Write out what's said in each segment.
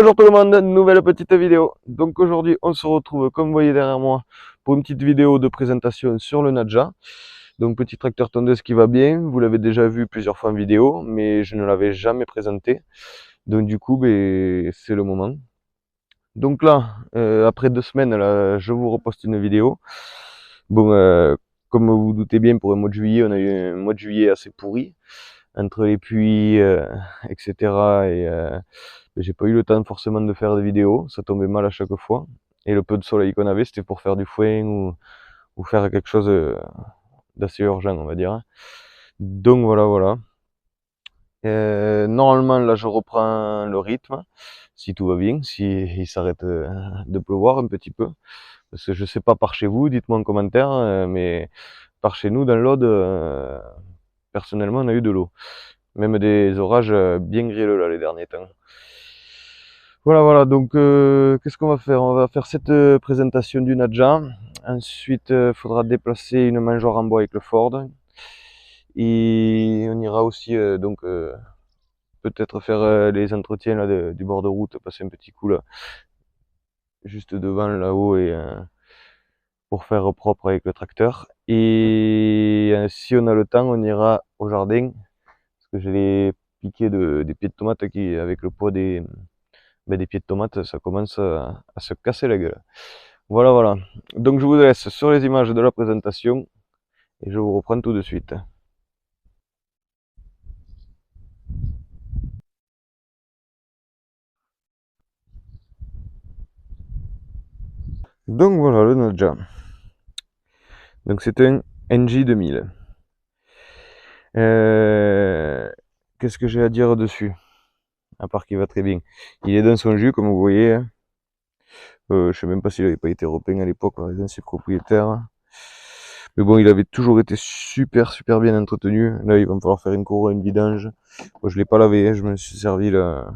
Bonjour tout le monde, nouvelle petite vidéo. Donc aujourd'hui on se retrouve comme vous voyez derrière moi pour une petite vidéo de présentation sur le Nadja. Donc petit tracteur tondeuse qui va bien, vous l'avez déjà vu plusieurs fois en vidéo mais je ne l'avais jamais présenté. Donc du coup c'est le moment. Donc là, après 2 semaines, là, je vous reposte une vidéo. Bon, comme vous vous doutez bien, pour le mois de juillet, on a eu un mois de juillet assez pourri, entre les pluies, etc. Et j'ai pas eu le temps forcément de faire des vidéos, ça tombait mal à chaque fois. Et le peu de soleil qu'on avait, c'était pour faire du foin ou faire quelque chose d'assez urgent, on va dire. Donc voilà. Normalement, là, je reprends le rythme, si tout va bien, si il s'arrête de pleuvoir un petit peu. Parce que je sais pas par chez vous, dites-moi en commentaire, mais par chez nous, dans l'Aude, personnellement, on a eu de l'eau. Même des orages bien grêleux, là, les derniers temps. Voilà, donc qu'est-ce qu'on va faire? On va faire cette présentation du Nadja. Ensuite, il faudra déplacer une mangeoire en bois avec le Ford. Et on ira aussi peut-être faire les entretiens là, du bord de route, passer un petit coup là, juste devant là-haut et pour faire propre avec le tracteur. Et si on a le temps, on ira au jardin parce que j'ai les piquets des pieds de tomates qui, avec le poids des pieds de tomates, ça commence à se casser la gueule. Voilà. Donc je vous laisse sur les images de la présentation et je vous reprends tout de suite. Donc voilà le Nadja. Donc c'est un NJ2000. Qu'est-ce que j'ai à dire dessus? À part qu'il va très bien. Il est dans son jus, comme vous voyez, hein. Je sais même pas s'il avait pas été repeint à l'époque par les anciens propriétaires. Mais bon, il avait toujours été super bien entretenu. Là, il va me falloir faire une cour, une vidange. Bon, je l'ai pas lavé, hein. Je me suis servi là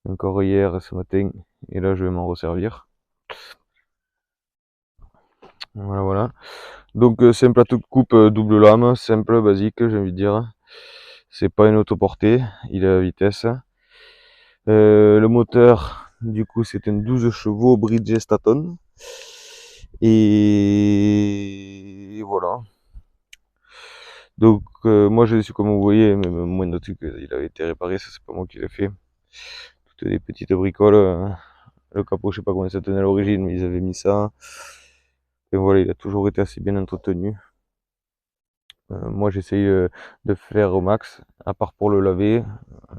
encore hier, ce matin. Et là, je vais m'en resservir. Voilà. Donc, c'est un plateau de coupe double lame, simple, basique, j'ai envie de dire. C'est pas une autoportée, il est à vitesse. Le moteur, du coup, c'est un 12 chevaux Bridgestone. Et voilà. Donc, moi, je l'ai su comme vous voyez, même moins de trucs, il avait été réparé, ça, c'est pas moi qui l'ai fait. Toutes des petites bricoles. Le capot, je sais pas comment ça tenait à l'origine, mais ils avaient mis ça. Et voilà, il a toujours été assez bien entretenu. Moi, j'essaye de faire au max, à part pour le laver.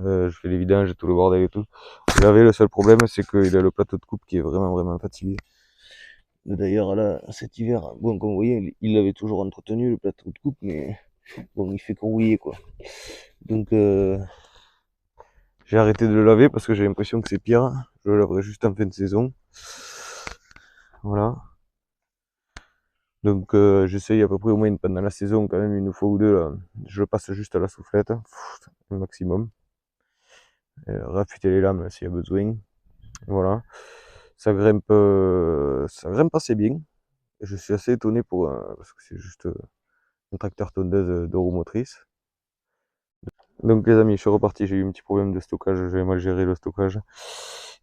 Je fais les vidanges, tout le bordel et tout. Le laver, le seul problème, c'est qu'il a le plateau de coupe qui est vraiment fatigué. D'ailleurs, là, cet hiver, bon, comme vous voyez, il l'avait toujours entretenu, le plateau de coupe, mais bon, il fait qu'rouiller, quoi. Donc, j'ai arrêté de le laver parce que j'ai l'impression que c'est pire. Je le laverai juste en fin de saison. Voilà. Donc, j'essaye à peu près au moins pendant la saison, quand même, une fois ou deux, là, je le passe juste à la soufflette, au maximum. Raffûter les lames s'il y a besoin. Voilà. Ça grimpe assez bien. Et je suis assez étonné parce que c'est juste un tracteur tondeuse de roues motrices. Donc les amis, je suis reparti, j'ai eu un petit problème de stockage, j'ai mal géré le stockage.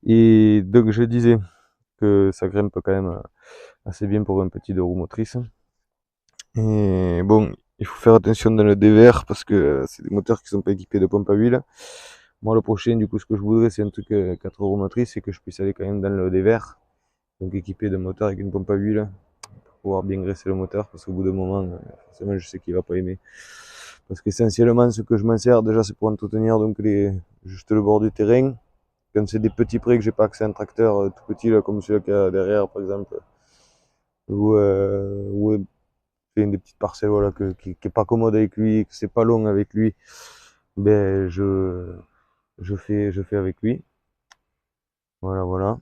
Et donc je disais que ça grimpe quand même assez bien pour un petit de roues motrices. Et bon, il faut faire attention dans le dévers parce que c'est des moteurs qui sont pas équipés de pompe à huile. Moi le prochain, du coup, ce que je voudrais, c'est un truc 4 roues motrices et que je puisse aller quand même dans le dévers. Donc équipé de moteur avec une pompe à huile pour pouvoir bien graisser le moteur parce qu'au bout d'un moment, forcément, je sais qu'il va pas aimer. Parce qu'essentiellement, ce que je m'en sers, déjà, c'est pour entretenir donc juste le bord du terrain. Quand c'est des petits prés que j'ai pas accès à un tracteur tout petit, là, comme celui qu'il y a derrière, par exemple, ou des petites parcelles, voilà, qui est pas commode avec lui, que c'est pas long avec lui, ben, je fais avec lui. Voilà.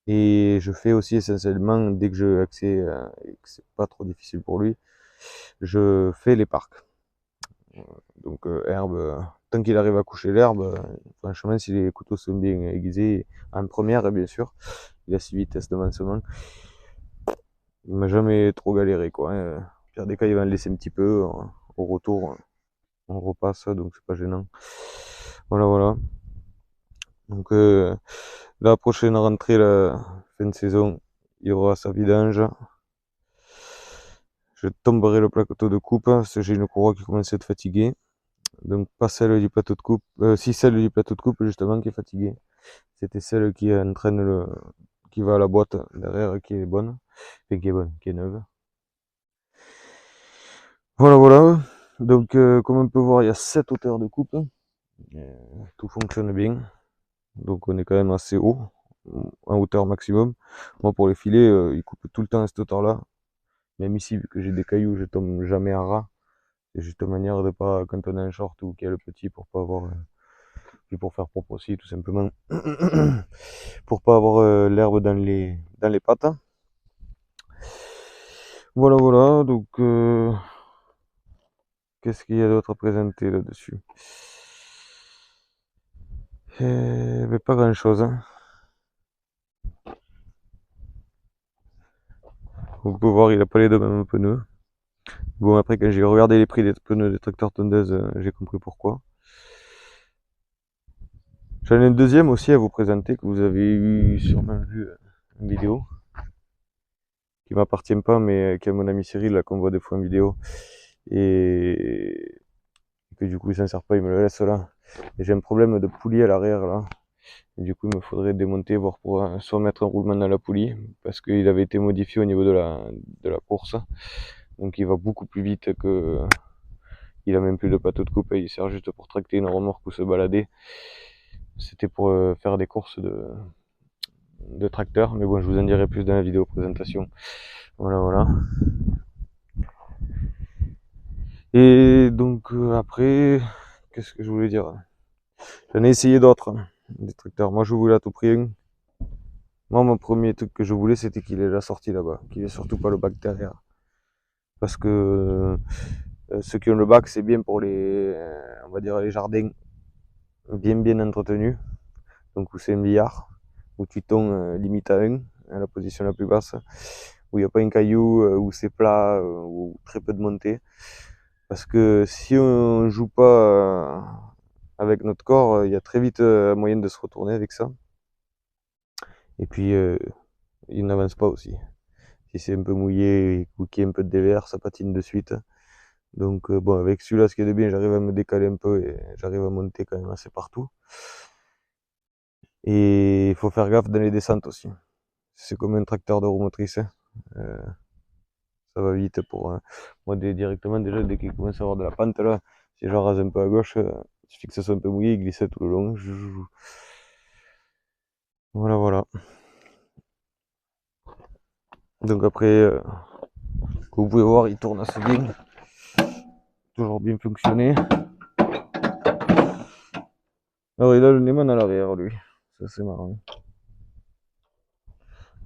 Et je fais aussi essentiellement, dès que j'ai accès, et que c'est pas trop difficile pour lui, je fais les parcs. Donc herbe, tant qu'il arrive à coucher l'herbe, franchement si les couteaux sont bien aiguisés, en première bien sûr, il a 6 vitesses d'avancement, il m'a jamais trop galéré quoi, hein. Au pire des cas il va en laisser un petit peu, au retour on repasse donc c'est pas gênant. Voilà. Donc la prochaine rentrée, la fin de saison, il y aura sa vidange. Je tomberai le plateau de coupe parce que j'ai une courroie qui commence à être fatiguée. Donc pas celle du plateau de coupe, si celle du plateau de coupe justement qui est fatiguée. C'était celle qui entraîne qui va à la boîte derrière qui est bonne, enfin qui est bonne, qui est neuve. Voilà, voilà. Donc comme on peut voir, il y a 7 hauteurs de coupe. Tout fonctionne bien. Donc on est quand même assez haut, en hauteur maximum. Moi pour les filets, ils coupent tout le temps à cette hauteur-là. Même ici, vu que j'ai des cailloux, je tombe jamais à ras. C'est juste une manière de pas, quand on a un short ou qu'il y a le petit, pour pas avoir, puis pour faire propre aussi, tout simplement. Pour pas avoir l'herbe dans les pattes. Voilà, voilà, donc qu'est-ce qu'il y a d'autre à présenter là-dessus? Mais pas grand-chose, hein. Vous pouvez voir, il a pas les deux mêmes pneus. Bon, après, quand j'ai regardé les prix des pneus des tracteurs tondeuses, j'ai compris pourquoi. J'en ai une deuxième aussi à vous présenter, que vous avez eu sûrement vu en vidéo, qui m'appartient pas, mais qui est mon ami Cyril, là, qu'on voit des fois en vidéo, et que du coup il s'en sert pas, il me le laisse là. Et j'ai un problème de poulie à l'arrière là, et du coup il me faudrait démonter, voire pour soit mettre un roulement dans la poulie, parce qu'il avait été modifié au niveau de la course, donc il va beaucoup plus vite que... Il a même plus de plateau de coupe, et il sert juste pour tracter une remorque ou se balader. C'était pour faire des courses de tracteur, mais bon, je vous en dirai plus dans la vidéo présentation. Voilà, voilà. Et donc après, qu'est-ce que je voulais dire? J'en ai essayé d'autres, des tracteurs. Moi, je voulais à tout prix un. Moi, mon premier truc que je voulais, c'était qu'il ait la sortie là-bas, qu'il ait surtout pas le bac derrière. Parce que ceux qui ont le bac, c'est bien pour les, on va dire, les jardins bien entretenus. Donc où c'est un billard, où tu tombes limite à 1, à la position la plus basse, où il n'y a pas un caillou, où c'est plat, ou très peu de montée. Parce que si on joue pas avec notre corps, il y a très vite moyen de se retourner avec ça. Et puis il n'avance pas aussi. Si c'est un peu mouillé ou qu'il y a un peu de dévers, ça patine de suite. Donc bon, avec celui-là, ce qui est de bien, j'arrive à me décaler un peu et j'arrive à monter quand même assez partout. Et il faut faire gaffe dans les descentes aussi. C'est comme un tracteur de roue motrice, hein. Ça va vite pour moi directement déjà dès qu'il commence à avoir de la pente là, si je rase un peu à gauche, il suffit que ça soit un peu mouillé, il glisse tout le long. Voilà, voilà. Donc après, comme vous pouvez voir, il tourne assez bien, toujours bien fonctionné. Alors il a le Neyman à l'arrière lui, ça c'est marrant.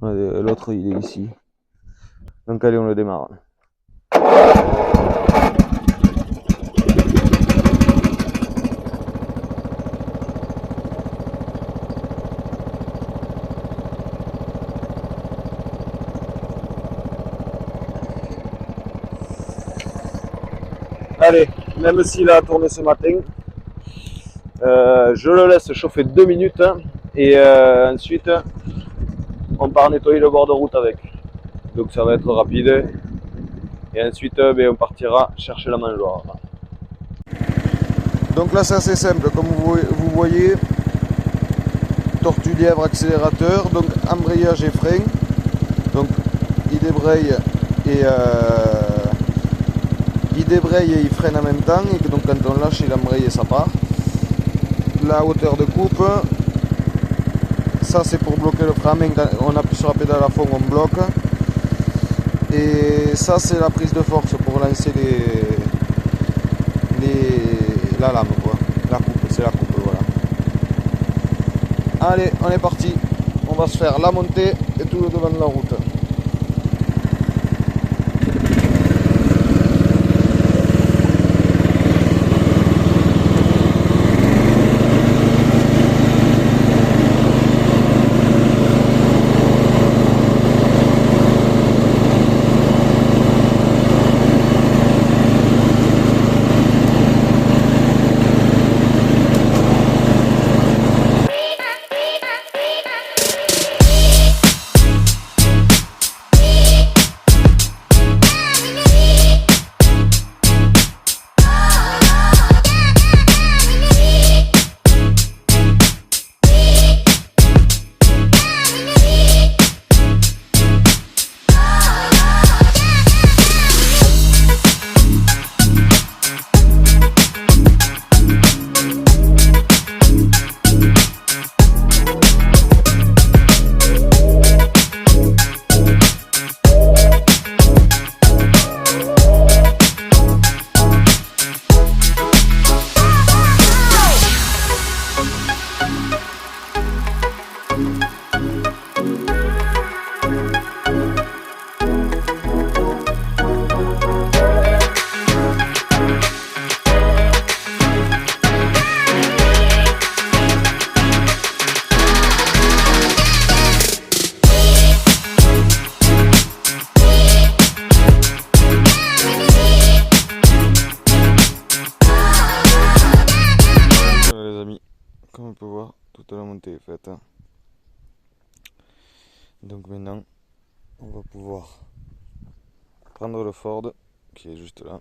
L'autre il est ici. Donc allez, on le démarre. Allez, même s'il a tourné ce matin, je le laisse chauffer 2 minutes et ensuite on part nettoyer le bord de route avec. Donc ça va être rapide. Et ensuite on partira chercher la mangeoire. Donc là c'est assez simple, comme vous voyez, tortue lièvre accélérateur, donc embrayage et frein. Donc il débraye et il freine en même temps, et donc quand on lâche il embraye et ça part. La hauteur de coupe, ça c'est pour bloquer le frein, on appuie sur la pédale à fond, on bloque. Et ça c'est la prise de force pour lancer la lame quoi. La coupe, c'est la coupe, voilà. Allez, on est parti. On va se faire la montée et tout le devant de la route. toute la montée est faite. Donc maintenant, on va pouvoir prendre le Ford qui est juste là,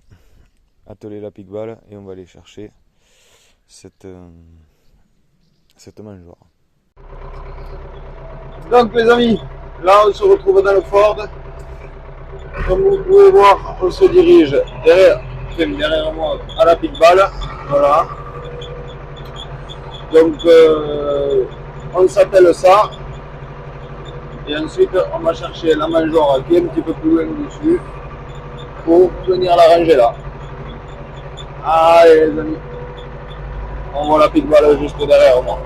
atteler la pique-balle et on va aller chercher cette mangeoire. Donc les amis, là on se retrouve dans le Ford. Comme vous pouvez voir, on se dirige derrière moi à la pique-balle. Voilà. Donc on s'attelle ça. Et ensuite on va chercher la mangeoire qui est un petit peu plus loin dessus pour venir la ranger là. Allez les amis, on voit la pique-balle juste derrière moi.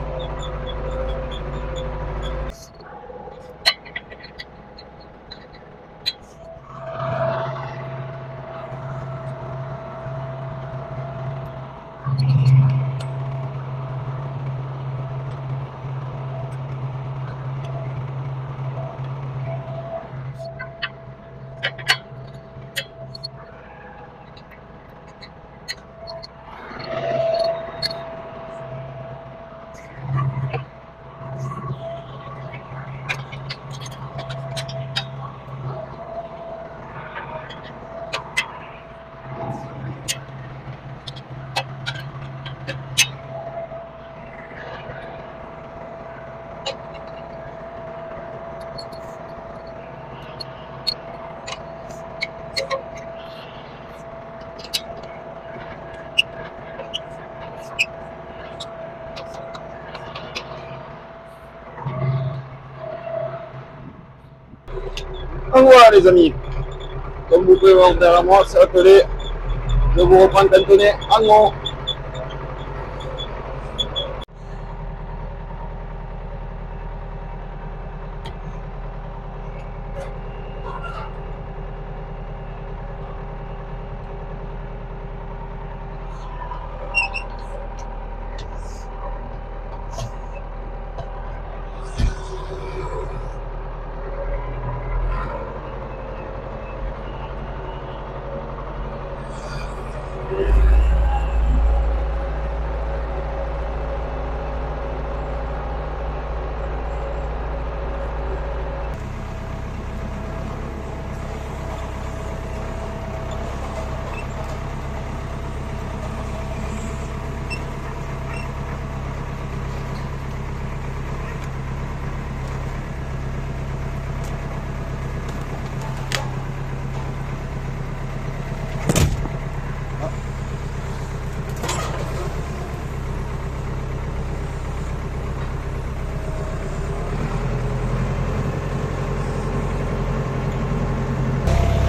Donc voilà les amis, comme vous pouvez voir derrière moi, c'est attelé. Je vous reprends cantonné en haut.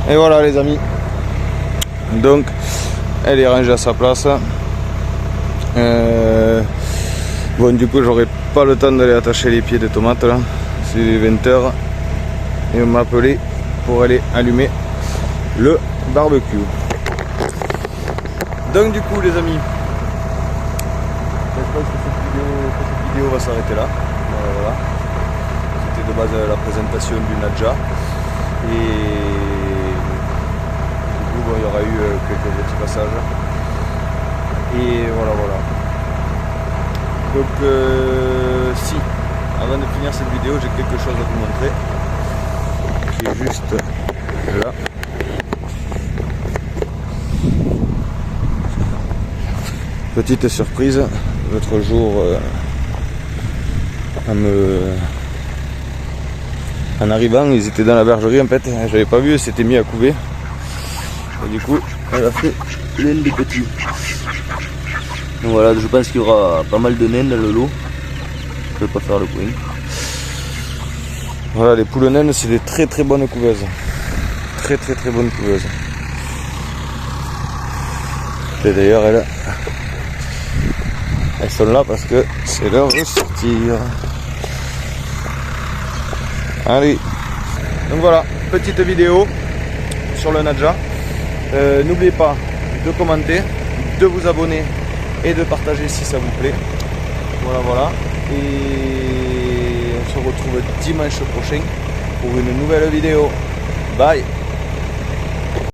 Et voilà les amis, donc elle est rangée à sa place. Bon, du coup j'aurai pas le temps d'aller attacher les pieds de tomates là, c'est 20h et on m'a appelé pour aller allumer le barbecue. Donc du coup les amis, je pense que cette vidéo va s'arrêter là. Voilà. C'était de base la présentation du Nadja. Et du coup, bon, il y aura eu quelques petits passages. Et voilà. Donc, si, avant de finir cette vidéo, j'ai quelque chose à vous montrer. Qui est juste là. Petite surprise, l'autre jour, en arrivant, ils étaient dans la bergerie en fait, j'avais pas vu, c'était mis à couver. Et du coup, elle a fait laine des petits. Donc voilà, je pense qu'il y aura pas mal de naines dans le lot. Je vais pas faire le point. Voilà, les poules naines, c'est des très bonnes couveuses. Très bonnes couveuses. Et d'ailleurs, elles sont là parce que c'est l'heure de sortir. Allez, donc voilà, petite vidéo sur le Nadja. N'oubliez pas de commenter, de vous abonner et de partager si ça vous plaît. Voilà. Et on se retrouve dimanche prochain pour une nouvelle vidéo. Bye.